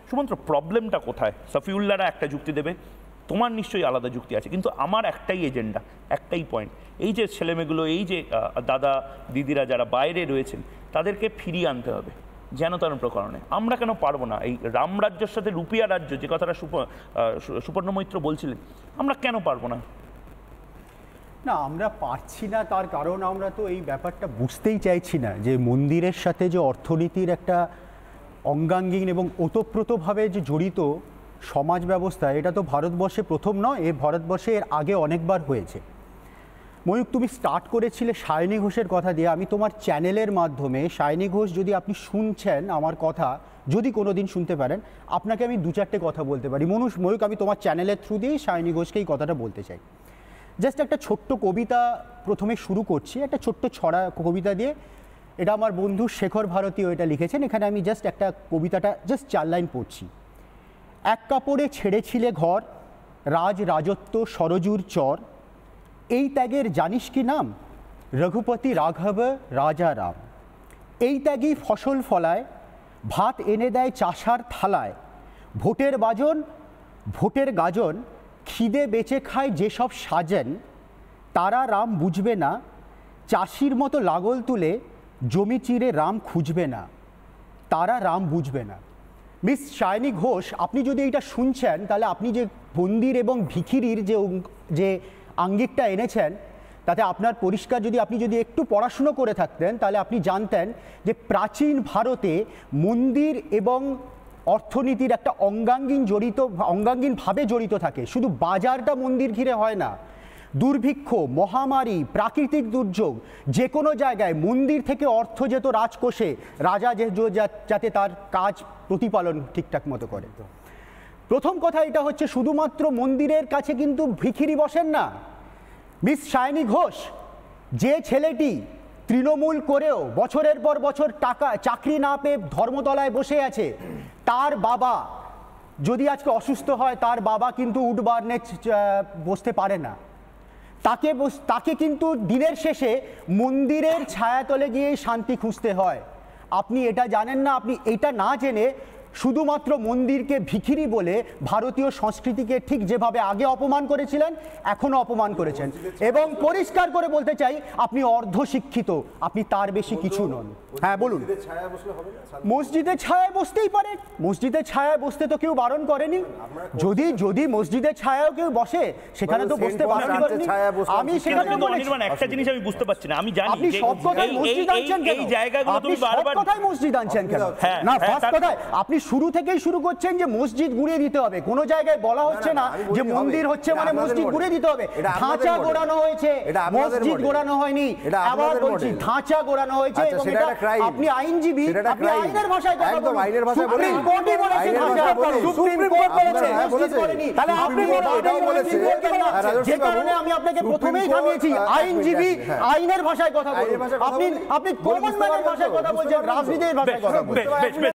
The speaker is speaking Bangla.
সুমন্ত্র প্রবলেমটা কোথায়? সফিউল্লাহরা একটা যুক্তি দেবে, তোমার নিশ্চয়ই আলাদা যুক্তি আছে, কিন্তু আমার একটাই এজেন্ডা, একটাই পয়েন্ট, এই যে ছেলেমেয়েগুলো, এই যে দাদা দিদিরা যারা বাইরে রয়েছেন তাদেরকে ফিরিয়ে আনতে হবে যেন তেন প্রকরণে। আমরা কেন পারবো না? এই রামরাজ্যের সাথে রুপিয়া রাজ্য, যে কথাটা সুপর্ণ মৈত্র বলছিলেন, আমরা কেন পারবো না? না, আমরা পারছি না তার কারণ আমরা তো এই ব্যাপারটা বুঝতেই চাইছি না যে মন্দিরের সাথে যে অর্থনীতির একটা অঙ্গাঙ্গিন এবং ওতপ্রোতভাবে যে জড়িত সমাজ ব্যবস্থা, এটা তো ভারতবর্ষে প্রথম নয়, এ ভারতবর্ষে এর আগে অনেকবার হয়েছে। ময়ূক, তুমি স্টার্ট করেছিলে সায়নী ঘোষের কথা দিয়ে। আমি তোমার চ্যানেলের মাধ্যমে, সায়নী ঘোষ যদি আপনি শুনছেন আমার কথা, যদি কোনো দিন শুনতে পারেন, আপনাকে আমি দু চারটে কথা বলতে পারি। ময়ূক, আমি তোমার চ্যানেলের থ্রু দিয়েই সায়নী ঘোষকে এই কথাটা বলতে চাই। জাস্ট একটা ছোট্ট কবিতা প্রথমে শুরু করছি, একটা ছোট্ট ছড়া কবিতা দিয়ে। এটা আমার বন্ধু শেখর ভারতীয় এটা লিখেছেন। এখানে আমি জাস্ট একটা কবিতাটা জাস্ট 4 লাইন পড়ছি। এক কাপড়ে ছেড়েছিলে ঘর, রাজত্ব সরজুর চর, এই ত্যাগের জানিস কি নাম? রঘুপতি রাঘব রাজা রাম। এই ত্যাগই ফসল ফলায়, ভাত এনে দেয় চাষার থালায়, ভোটের গাজন খিদে বেচে খায় যেসব সাজেন, তারা রাম বুঝবে না, চাষির মতো লাগল তুলে জমি চিরে রাম খুঁজবে না, তারা রাম বুঝবে না। মিস সায়নী ঘোষ, আপনি যদি এটা শুনছেন, তাহলে আপনি যে মন্দির এবং ভিখিরির যে আঙ্গিকটা এনেছেন, তাতে আপনার পরিষ্কার, আপনি যদি একটু পড়াশুনো করে থাকতেন তাহলে আপনি জানতেন যে প্রাচীন ভারতে মন্দির এবং অর্থনীতির একটা অঙ্গাঙ্গিনভাবে জড়িত থাকে। শুধু বাজারটা মন্দির ঘিরে হয় না, দুর্ভিক্ষ, মহামারী, প্রাকৃতিক দুর্যোগ, যে কোনো জায়গায় মন্দির থেকে অর্থ যেত রাজকোষে, রাজা যাতে তার কাজ প্রতিপালন ঠিকঠাক মতো করে। প্রথম কথা এটা হচ্ছে, শুধুমাত্র মন্দিরের কাছে কিন্তু ভিখিরি বসেন না। মিস সায়নী ঘোষ, যে ছেলেটি তৃণমূল করেও বছরের পর বছর চাকরি না পেয়ে ধর্মতলায় বসে আছে, তার বাবা যদি আজকে অসুস্থ হয়, তার বাবা কিন্তু উঠবার্নে বসতে পারে না। তাকে কিন্তু দিনের শেষে মন্দিরের ছায়াতলে গিয়ে শান্তি খুঁজতে হয়। আপনি এটা জানেন না। আপনি এটা না জেনে শুধুমাত্র মন্দিরকে ভিখিরি বলে ভারতীয় সংস্কৃতিকে ঠিক যেভাবে আগে অপমান করেছিলেন, এখনো অপমান করেছেন। এবং পরিষ্কার করে বলতে চাই, আপনি অর্ধশিক্ষিত, আপনি তার বেশি কিছু নন। হ্যাঁ বলুন। মসজিদে ছায়ায় বসতেই পারে, মসজিদের ছায়ায় বসতে তো কেউ বারণ করেনি। যদি মসজিদের ছায়াও কেউ বসে, সেখানে তো বসতে বারণ করেনি। আমি সেখানে একটা জিনিস আমি বুঝতে পারছি না, আমি জানি আপনি সব কথাই মসজিদ আনছেন কেন? এই জায়গাগুলো তুমি বারবার কথাই মসজিদ আনছেন কেন? না, ফার্স্ট কথায় আপনি শুরু থেকেই শুরু করছেন যে মসজিদ গুঁড়িয়ে দিতে হবে। কোনো জায়গায় বলা হচ্ছে না যে মন্দির হচ্ছে মানে মসজিদ গুঁড়িয়ে দিতে হবে। ধাঁচা গোড়ানো হয়েছে, মসজিদ গোড়ানো হয়নি। আবার বলছি, ধাঁচা গোড়ানো হয়েছে। এবং এটা আপনি আইনজীবী, আপনি আইনের ভাষায় কথা বলুন। সুপ্রিম কোর্টই বলেছে ধাঁচা, সুপ্রিম কোর্ট বলেছে মসজিদ করেনি। তাহলে আপনি এটাও বলেছেন না, যে কারণে আমি আপনাকে প্রথমেই থামিয়েছি। আইনজীবী আইনের ভাষায় কথা বলুন। আপনি কমন ম্যানের ভাষায় কথা বলছেন, রাজনীতির ভাষায় কথা বলছেন।